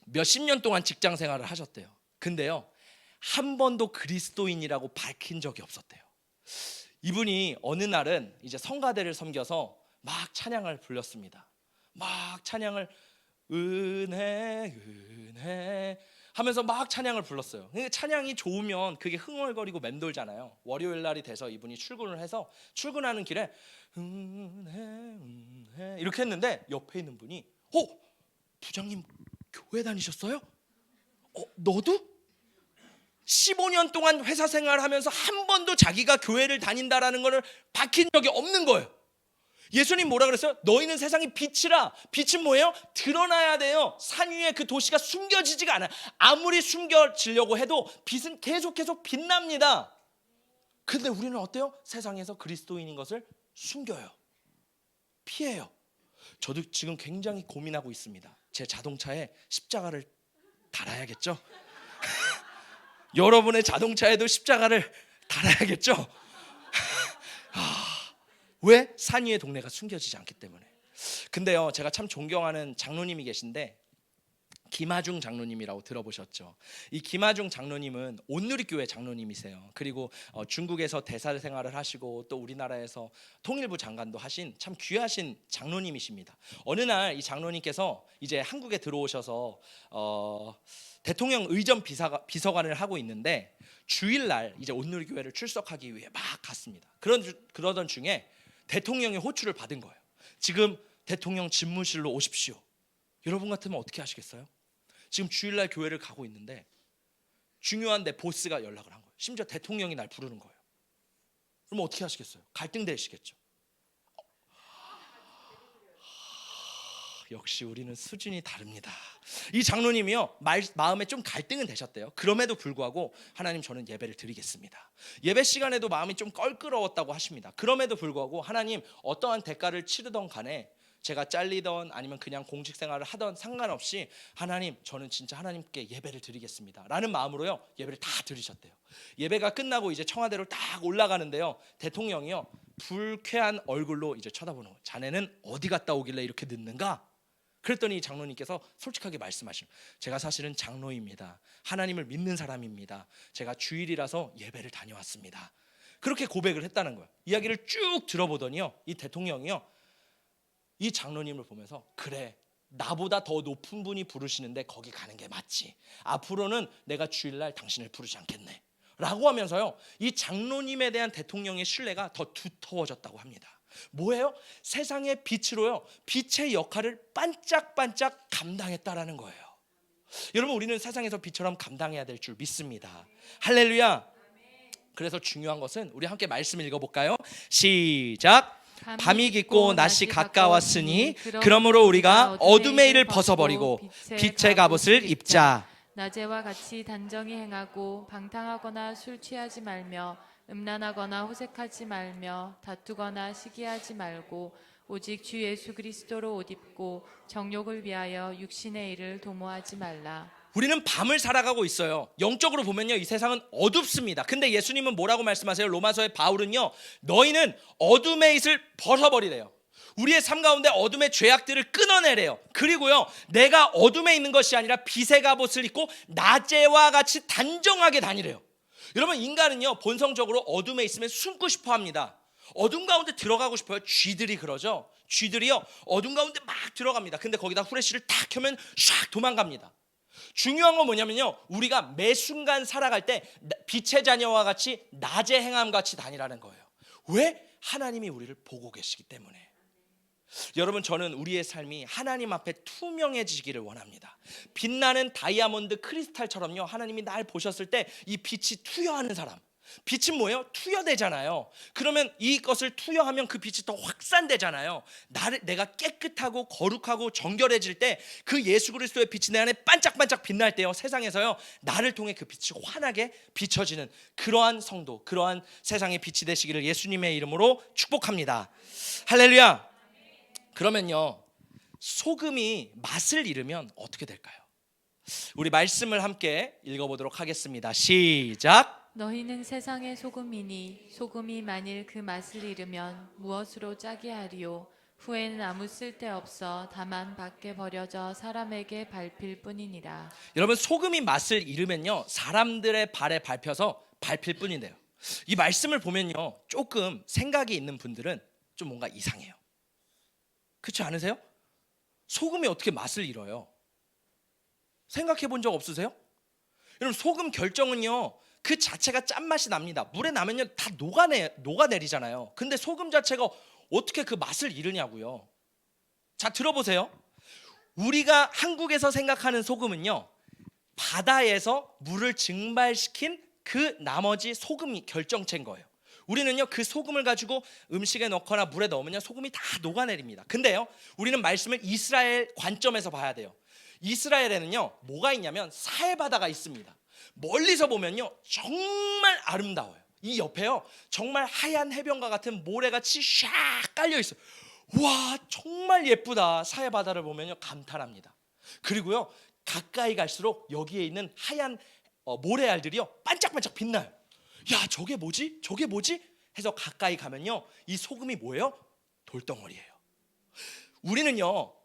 몇십 년 동안 직장 생활을 하셨대요. 근데요, 한 번도 그리스도인이라고 밝힌 적이 없었대요. 이분이 어느 날은 이제 성가대를 섬겨서 막 찬양을 불렀습니다. 막 찬양을 은혜 은혜 하면서 막 찬양을 불렀어요. 찬양이 좋으면 그게 흥얼거리고 맴돌잖아요. 월요일 날이 돼서 이분이 출근을 해서 출근하는 길에 은혜 은혜 이렇게 했는데 옆에 있는 분이 부장님 교회 다니셨어요? 너도? 15년 동안 회사 생활하면서 한 번도 자기가 교회를 다닌다라는 것을 밝힌 적이 없는 거예요. 예수님 뭐라 그랬어요? 너희는 세상의 빛이라. 빛은 뭐예요? 드러나야 돼요. 산 위에 그 도시가 숨겨지지가 않아요. 아무리 숨겨지려고 해도 빛은 계속 빛납니다. 근데 우리는 어때요? 세상에서 그리스도인인 것을 숨겨요. 피해요. 저도 지금 굉장히 고민하고 있습니다. 제 자동차에 십자가를 달아야겠죠? 여러분의 자동차에도 십자가를 달아야겠죠? 왜? 산 위의 동네가 숨겨지지 않기 때문에. 근데요, 제가 참 존경하는 장로님이 계신데 김하중 장로님이라고 들어보셨죠? 이 김하중 장로님은 온누리교회 장로님이세요. 그리고 중국에서 대사 생활을 하시고 또 우리나라에서 통일부 장관도 하신 참 귀하신 장로님이십니다. 어느 날 이 장로님께서 이제 한국에 들어오셔서 대통령 의전 비서관을 하고 있는데 주일날 이제 온누리교회를 출석하기 위해 막 갔습니다. 그러던 중에 대통령의 호출을 받은 거예요. 지금 대통령 집무실로 오십시오. 여러분 같으면 어떻게 하시겠어요? 지금 주일날 교회를 가고 있는데 중요한 내 보스가 연락을 한 거예요. 심지어 대통령이 날 부르는 거예요. 그럼 어떻게 하시겠어요? 갈등되시겠죠. 역시 우리는 수준이 다릅니다. 이 장로님이요, 마음에 좀 갈등은 되셨대요. 그럼에도 불구하고 하나님, 저는 예배를 드리겠습니다. 예배 시간에도 마음이 좀 껄끄러웠다고 하십니다. 그럼에도 불구하고 하나님, 어떠한 대가를 치르던 간에 제가 잘리던 아니면 그냥 공직 생활을 하던 상관없이 하나님, 저는 진짜 하나님께 예배를 드리겠습니다 라는 마음으로요, 예배를 다 드리셨대요. 예배가 끝나고 이제 청와대로 딱 올라가는데요, 대통령이요, 불쾌한 얼굴로 이제 쳐다보는 거예요. 자네는 어디 갔다 오길래 이렇게 늦는가? 그랬더니 이 장로님께서 솔직하게 말씀하시는, 제가 사실은 장로입니다. 하나님을 믿는 사람입니다. 제가 주일이라서 예배를 다녀왔습니다. 그렇게 고백을 했다는 거예요. 이야기를 쭉 들어보더니요, 이 대통령이요, 이 장로님을 보면서, 그래, 나보다 더 높은 분이 부르시는데 거기 가는 게 맞지. 앞으로는 내가 주일날 당신을 부르지 않겠네 라고 하면서요, 이 장로님에 대한 대통령의 신뢰가 더 두터워졌다고 합니다. 뭐예요? 세상의 빛으로요, 빛의 역할을 반짝반짝 감당했다라는 거예요. 여러분, 우리는 세상에서 빛처럼 감당해야 될 줄 믿습니다. 할렐루야. 그래서 중요한 것은, 우리 함께 말씀 읽어볼까요? 시작. 밤이 깊고 낮이 가까웠으니 그러므로 우리가 어둠의 일을 벗어버리고 빛의 갑옷을 입자. 낮에와 같이 단정히 행하고 방탕하거나 술 취하지 말며 음란하거나 호색하지 말며 다투거나 시기하지 말고 오직 주 예수 그리스도로 옷 입고 정욕을 위하여 육신의 일을 도모하지 말라. 우리는 밤을 살아가고 있어요. 영적으로 보면요, 이 세상은 어둡습니다. 근데 예수님은 뭐라고 말씀하세요? 로마서의 바울은요, 너희는 어둠의 있을 벗어버리래요. 우리의 삶 가운데 어둠의 죄악들을 끊어내래요. 그리고요, 내가 어둠에 있는 것이 아니라 빛의 갑옷을 입고 낮에와 같이 단정하게 다니래요. 여러분, 인간은요, 본성적으로 어둠에 있으면 숨고 싶어 합니다. 어둠 가운데 들어가고 싶어요. 쥐들이 그러죠. 쥐들이요, 어둠 가운데 막 들어갑니다. 근데 거기다 후레쉬를 탁 켜면 샥 도망갑니다. 중요한 건 뭐냐면요, 우리가 매 순간 살아갈 때 빛의 자녀와 같이 낮의 행함 같이 다니라는 거예요. 왜? 하나님이 우리를 보고 계시기 때문에. 여러분, 저는 우리의 삶이 하나님 앞에 투명해지기를 원합니다. 빛나는 다이아몬드 크리스탈처럼요, 하나님이 날 보셨을 때 이 빛이 투여하는 사람. 빛은 뭐예요? 투여되잖아요. 그러면 이것을 투여하면 그 빛이 더 확산되잖아요. 내가 깨끗하고 거룩하고 정결해질 때 그 예수 그리스도의 빛이 내 안에 반짝반짝 빛날 때요, 세상에서요, 나를 통해 그 빛이 환하게 비춰지는 그러한 성도, 그러한 세상의 빛이 되시기를 예수님의 이름으로 축복합니다. 할렐루야. 그러면요, 소금이 맛을 잃으면 어떻게 될까요? 우리 말씀을 함께 읽어보도록 하겠습니다. 시작. 너희는 세상의 소금이니 소금이 만일 그 맛을 잃으면 무엇으로 짜게 하리요? 후에는 아무 쓸데없어 다만 밖에 버려져 사람에게 밟힐 뿐이니라. 여러분, 소금이 맛을 잃으면요, 사람들의 발에 밟혀서 밟힐 뿐인데요, 이 말씀을 보면요, 조금 생각이 있는 분들은 좀 뭔가 이상해요. 그렇지 않으세요? 소금이 어떻게 맛을 잃어요? 생각해 본 적 없으세요? 여러분, 소금 결정은요, 그 자체가 짠맛이 납니다. 물에 나면요 다 녹아내리잖아요. 근데 소금 자체가 어떻게 그 맛을 잃으냐고요. 자, 들어보세요. 우리가 한국에서 생각하는 소금은요, 바다에서 물을 증발시킨 그 나머지 소금이 결정체인 거예요. 우리는요, 그 소금을 가지고 음식에 넣거나 물에 넣으면요, 소금이 다 녹아내립니다. 근데요, 우리는 말씀을 이스라엘 관점에서 봐야 돼요. 이스라엘에는요, 뭐가 있냐면 사해바다가 있습니다. 멀리서 보면요, 정말 아름다워요. 이 옆에요, 정말 하얀 해변과 같은 모래같이 샥 깔려 있어요. 와, 정말 예쁘다. 사해바다를 보면요, 감탄합니다. 그리고요, 가까이 갈수록 여기에 있는 하얀 모래알들이요, 반짝반짝 빛나요. 야, 저게 뭐지? 저게 뭐지? 해서 가까이 가면요, 이 소금이 뭐예요? 돌덩어리예요. 우리는요,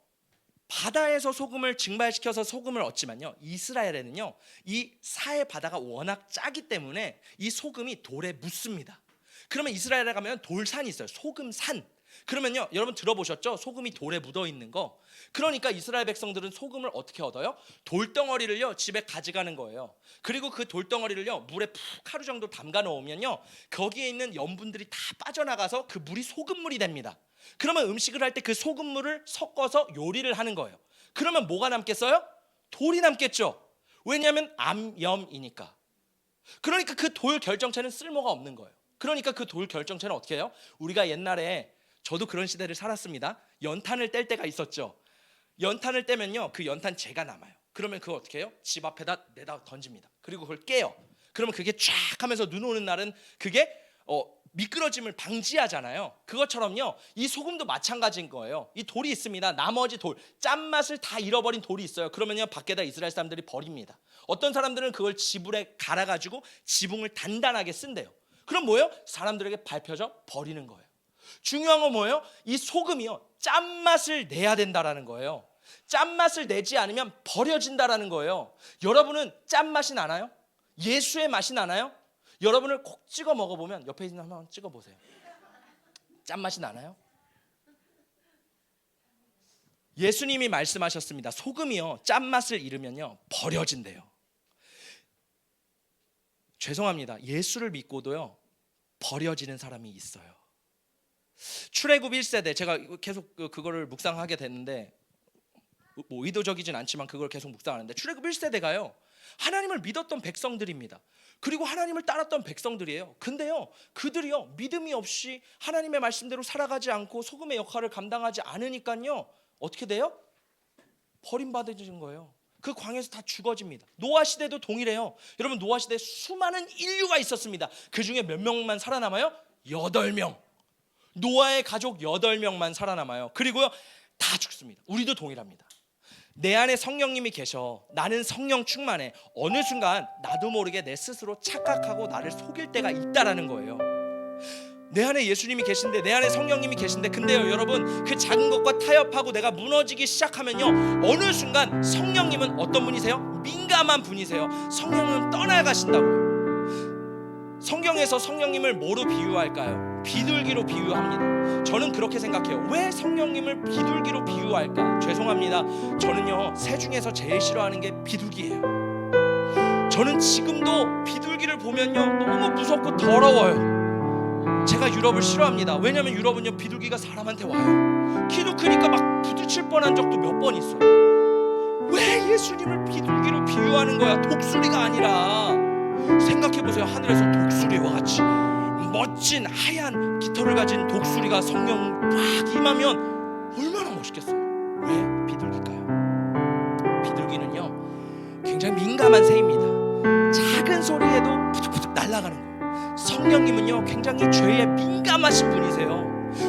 바다에서 소금을 증발시켜서 소금을 얻지만요, 이스라엘에는요, 이 사해 바다가 워낙 짜기 때문에 이 소금이 돌에 묻습니다. 그러면 이스라엘에 가면 돌산이 있어요. 소금산. 그러면요, 여러분 들어보셨죠? 소금이 돌에 묻어 있는 거. 그러니까 이스라엘 백성들은 소금을 어떻게 얻어요? 돌덩어리를요, 집에 가져가는 거예요. 그리고 그 돌덩어리를요, 물에 푹 하루 정도 담가 놓으면요, 거기에 있는 염분들이 다 빠져나가서 그 물이 소금물이 됩니다. 그러면 음식을 할 때 그 소금물을 섞어서 요리를 하는 거예요. 그러면 뭐가 남겠어요? 돌이 남겠죠. 왜냐하면 암염이니까. 그러니까 그 돌 결정체는 쓸모가 없는 거예요. 그러니까 그 돌 결정체는 어떻게 해요? 우리가 옛날에, 저도 그런 시대를 살았습니다. 연탄을 뗄 때가 있었죠. 연탄을 떼면요, 그 연탄 재가 남아요. 그러면 그거 어떻게 해요? 집 앞에다 내다 던집니다. 그리고 그걸 깨요. 그러면 그게 쫙 하면서 눈 오는 날은 그게 미끄러짐을 방지하잖아요. 그것처럼요, 이 소금도 마찬가지인 거예요. 이 돌이 있습니다. 나머지 돌, 짠맛을 다 잃어버린 돌이 있어요. 그러면요, 밖에다 이스라엘 사람들이 버립니다. 어떤 사람들은 그걸 지붕에 갈아가지고 지붕을 단단하게 쓴대요. 그럼 뭐예요? 사람들에게 밟혀져 버리는 거예요. 중요한 건 뭐예요? 이 소금이요, 짠맛을 내야 된다라는 거예요. 짠맛을 내지 않으면 버려진다라는 거예요. 여러분은 짠맛이 나나요? 예수의 맛이 나나요? 여러분을 콕 찍어 먹어보면, 옆에 있는 한번 찍어 보세요. 짠맛이 나나요? 예수님이 말씀하셨습니다. 소금이요, 짠맛을 잃으면요, 버려진대요. 죄송합니다. 예수를 믿고도요, 버려지는 사람이 있어요. 출애굽 1세대, 제가 계속 그거를 묵상하게 됐는데, 뭐 의도적이진 않지만 그걸 계속 묵상하는데, 출애굽 1세대가요, 하나님을 믿었던 백성들입니다. 그리고 하나님을 따랐던 백성들이에요. 근데요, 그들이요, 믿음이 없이 하나님의 말씀대로 살아가지 않고 소금의 역할을 감당하지 않으니까요, 어떻게 돼요? 버림받아지는 거예요. 그 광야에서 다 죽어집니다. 노아 시대도 동일해요. 여러분, 노아 시대에 수많은 인류가 있었습니다. 그 중에 몇 명만 살아남아요? 8명. 노아의 가족 8명만 살아남아요. 그리고요 다 죽습니다. 우리도 동일합니다. 내 안에 성령님이 계셔. 나는 성령 충만해. 어느 순간 나도 모르게 내 스스로 착각하고 나를 속일 때가 있다라는 거예요. 내 안에 예수님이 계신데, 내 안에 성령님이 계신데, 근데요 여러분, 그 작은 것과 타협하고 내가 무너지기 시작하면요 어느 순간 성령님은 어떤 분이세요? 민감한 분이세요. 성령은 떠나가신다고요. 성경에서 성령님을 뭐로 비유할까요? 비둘기로 비유합니다. 저는 그렇게 생각해요. 왜 성령님을 비둘기로 비유할까? 죄송합니다. 저는요 새 중에서 제일 싫어하는 게 비둘기예요. 저는 지금도 비둘기를 보면요 너무 무섭고 더러워요. 제가 유럽을 싫어합니다. 왜냐면 유럽은요 비둘기가 사람한테 와요. 키도 크니까 막 부딪힐 뻔한 적도 몇 번 있어요. 왜 예수님을 비둘기로 비유하는 거야? 독수리가 아니라. 생각해보세요. 하늘에서 독수리와 같이 멋진 하얀 깃털을 가진 독수리가 성령 막 임하면 얼마나 멋있겠어요. 왜 비둘기일까요? 비둘기는요 굉장히 민감한 새입니다. 작은 소리에도 푸득푸득 날아가는 거예요. 성령님은요 굉장히 죄에 민감하신 분이세요.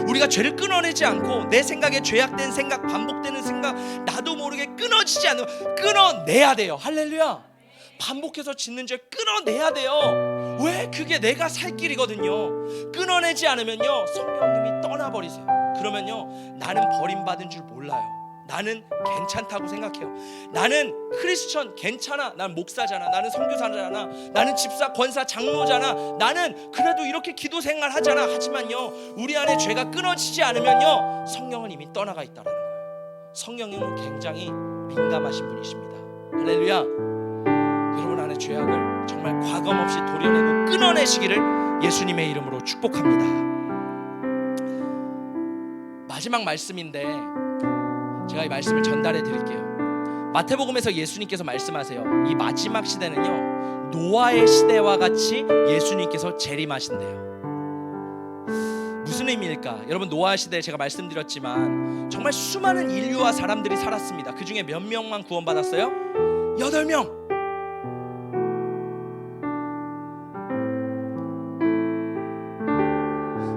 우리가 죄를 끊어내지 않고 내 생각에 죄악된 생각, 반복되는 생각, 나도 모르게 끊어지지 않으면 끊어내야 돼요. 할렐루야. 반복해서 짓는 죄 끊어내야 돼요. 왜? 그게 내가 살 길이거든요. 끊어내지 않으면요 성령님이 떠나버리세요. 그러면요 나는 버림받은 줄 몰라요. 나는 괜찮다고 생각해요. 나는 크리스천 괜찮아. 난 목사잖아. 나는 선교사잖아. 나는 집사, 권사, 장로잖아. 나는 그래도 이렇게 기도 생활 하잖아. 하지만요 우리 안에 죄가 끊어지지 않으면요 성령은 이미 떠나가 있다는 거예요. 성령님은 굉장히 민감하신 분이십니다. 할렐루야. 여러분 안에 죄악을 정말 과감없이 도려내고 끊어내시기를 예수님의 이름으로 축복합니다. 마지막 말씀인데 제가 이 말씀을 전달해 드릴게요. 마태복음에서 예수님께서 말씀하세요. 이 마지막 시대는요 노아의 시대와 같이 예수님께서 재림하신대요. 무슨 의미일까? 여러분 노아 시대에 제가 말씀드렸지만 정말 수많은 인류와 사람들이 살았습니다. 그 중에 몇 명만 구원받았어요? 8명.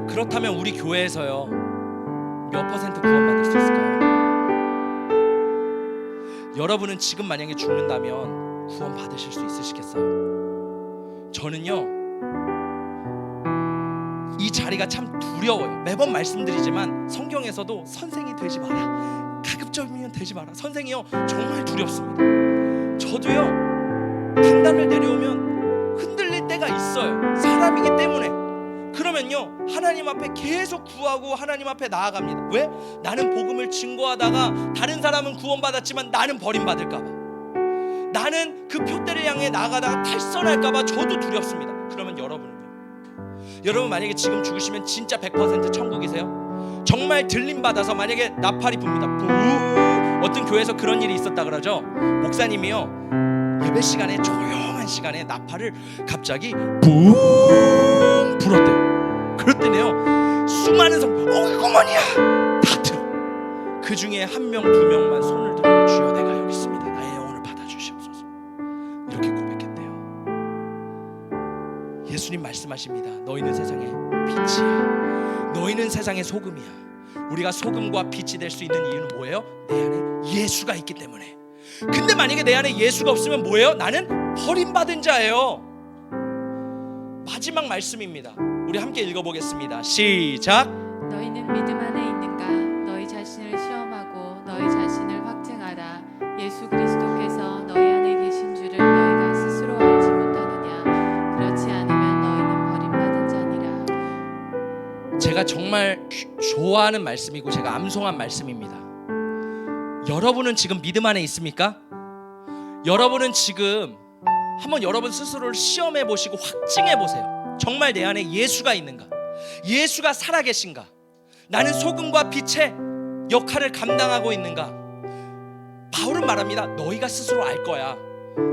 그렇다면 우리 교회에서요 몇 퍼센트 구원받을 수 있을까요? 여러분은 지금 만약에 죽는다면 구원받으실 수 있으시겠어요? 저는요 이 자리가 참 두려워요. 매번 말씀드리지만 성경에서도 선생이 되지 마라, 가급적이면 되지 마라. 선생이요 정말 두렵습니다. 저도요 판단을 내려오면 흔들릴 때가 있어요. 사람이기 때문에. 그러면요 하나님 앞에 계속 구하고 하나님 앞에 나아갑니다. 왜? 나는 복음을 증거하다가 다른 사람은 구원받았지만 나는 버림받을까 봐, 나는 그 표대를 향해 나아가다가 탈선할까 봐 저도 두렵습니다. 그러면 여러분은요? 여러분 만약에 지금 죽으시면 진짜 100% 천국이세요? 정말 들림받아서 만약에 나팔이 붑니다. 부 어떤 교회에서 그런 일이 있었다 그러죠. 목사님이요 예배 시간에 조용한 시간에 나팔을 갑자기 붕 불었대요. 그럴 때는요 수많은 어머니야 다 들어. 그 중에 한 명, 두 명만 손을 들고 주여 내가 여기 있습니다. 나의 영혼을 받아주시옵소서. 이렇게 고백했대요. 예수님 말씀하십니다. 너희는 세상의 빛이야. 너희는 세상의 소금이야. 우리가 소금과 빛이 될 수 있는 이유는 뭐예요? 내 안에 예수가 있기 때문에. 근데 만약에 내 안에 예수가 없으면 뭐예요? 나는 버림받은 자예요. 마지막 말씀입니다. 우리 함께 읽어보겠습니다. 시작. 너희는 믿음 안에 있는가? 너희 자신을 시험하고 너희 자신을 확증하라. 예수 그리스도께서 너희 안에 계신 줄을 너희가 스스로 알지 못하느냐? 그렇지 않으면 너희는 버림받은 자니라. 제가 정말 좋아하는 말씀이고 제가 암송한 말씀입니다. 여러분은 지금 믿음 안에 있습니까? 여러분은 지금 한번 여러분 스스로를 시험해 보시고 확증해 보세요. 정말 내 안에 예수가 있는가? 예수가 살아계신가? 나는 소금과 빛의 역할을 감당하고 있는가? 바울은 말합니다. 너희가 스스로 알 거야.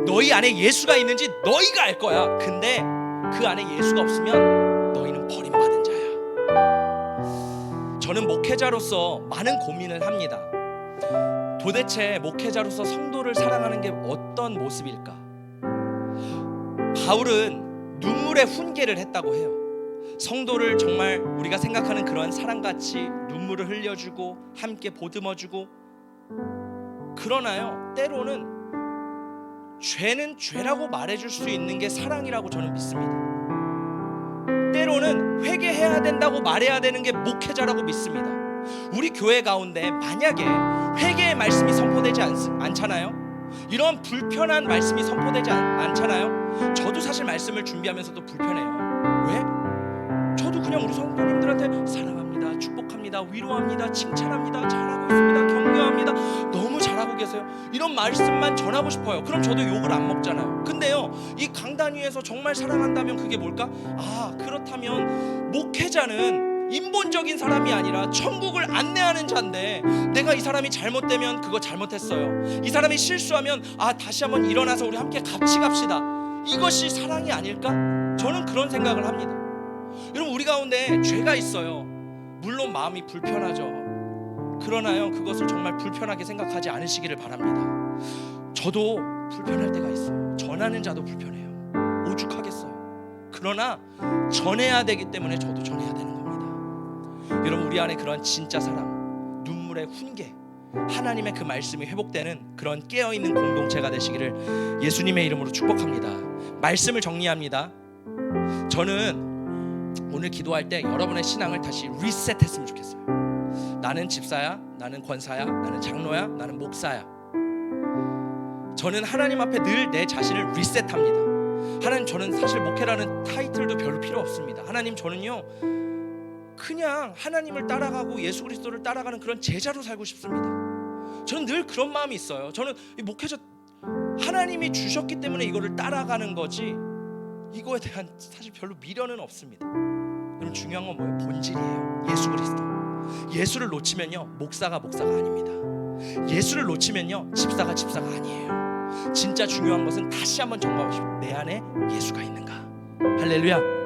너희 안에 예수가 있는지 너희가 알 거야. 근데 그 안에 예수가 없으면 너희는 버림받은 자야. 저는 목회자로서 많은 고민을 합니다. 도대체 목회자로서 성도를 사랑하는 게 어떤 모습일까? 바울은 눈물의 훈계를 했다고 해요. 성도를 정말 우리가 생각하는 그런 사랑같이 눈물을 흘려주고 함께 보듬어주고, 그러나요, 때로는 죄는 죄라고 말해줄 수 있는 게 사랑이라고 저는 믿습니다. 때로는 회개해야 된다고 말해야 되는 게 목회자라고 믿습니다. 우리 교회 가운데 만약에 회개의 말씀이 선포되지 않잖아요. 이런 불편한 말씀이 선포되지 않잖아요. 저도 사실 말씀을 준비하면서도 불편해요. 왜? 저도 그냥 우리 성도님들한테 사랑합니다, 축복합니다, 위로합니다, 칭찬합니다, 잘하고 있습니다, 격려합니다, 너무 잘하고 계세요, 이런 말씀만 전하고 싶어요. 그럼 저도 욕을 안 먹잖아요. 근데요, 이 강단 위에서 정말 사랑한다면 그게 뭘까? 그렇다면 목회자는 인본적인 사람이 아니라 천국을 안내하는 자인데, 내가 이 사람이 잘못되면 그거 잘못했어요, 이 사람이 실수하면 다시 한번 일어나서 우리 함께 같이 갑시다, 이것이 사랑이 아닐까? 저는 그런 생각을 합니다. 여러분, 우리 가운데 죄가 있어요. 물론 마음이 불편하죠. 그러나요, 그것을 정말 불편하게 생각하지 않으시기를 바랍니다. 저도 불편할 때가 있어요. 전하는 자도 불편해요. 오죽하겠어요. 그러나 전해야 되기 때문에 저도 전해야 되는 겁니다. 여러분, 우리 안에 그런 진짜 사랑, 눈물의 훈계, 하나님의 그 말씀이 회복되는 그런 깨어있는 공동체가 되시기를 예수님의 이름으로 축복합니다. 말씀을 정리합니다. 저는 오늘 기도할 때 여러분의 신앙을 다시 리셋했으면 좋겠어요. 나는 집사야, 나는 권사야, 나는 장로야, 나는 목사야. 저는 하나님 앞에 늘 내 자신을 리셋합니다. 하나님, 저는 사실 목회라는 타이틀도 별로 필요 없습니다. 하나님, 저는요 그냥 하나님을 따라가고 예수 그리스도를 따라가는 그런 제자로 살고 싶습니다. 저는 늘 그런 마음이 있어요. 저는 이 목회자 하나님이 주셨기 때문에 이거를 따라가는 거지, 이거에 대한 사실 별로 미련은 없습니다. 여러분, 중요한 건 뭐예요? 본질이에요. 예수 그리스도. 예수를 놓치면요, 목사가 아닙니다. 예수를 놓치면요, 집사가 아니에요. 진짜 중요한 것은 다시 한번 점검하십시오. 내 안에 예수가 있는가? 할렐루야.